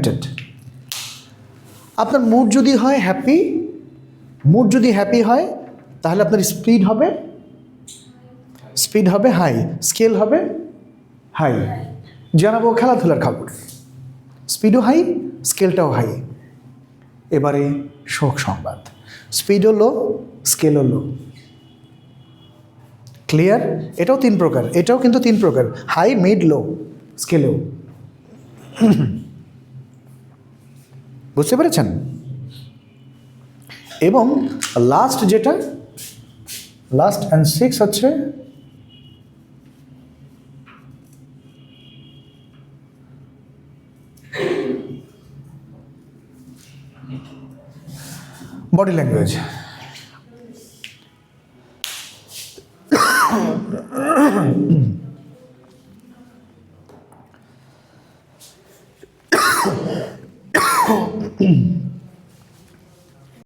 Limited. আপনার mood যদি হয় হ্যাপি, মুড যদি হ্যাপি হয় তাহলে আপনার স্পিড হবে হাই, স্কেল হবে হাই। জানাবো খেলাধুলার খবর, স্পিডও হাই, স্কেলটাও হাই। এবারে শোক সংবাদ, স্পিডও লো, স্কেলও লো। ক্লিয়ার? এটাও 3 প্রকার, এটাও কিন্তু 3 প্রকার, হাই, মিড, লো, স্কেলেও। বুঝতে পেরেছেন? এবং লাস্ট যেটা, লাস্ট অ্যান্ড 6 হচ্ছে বডি ল্যাঙ্গুয়েজ।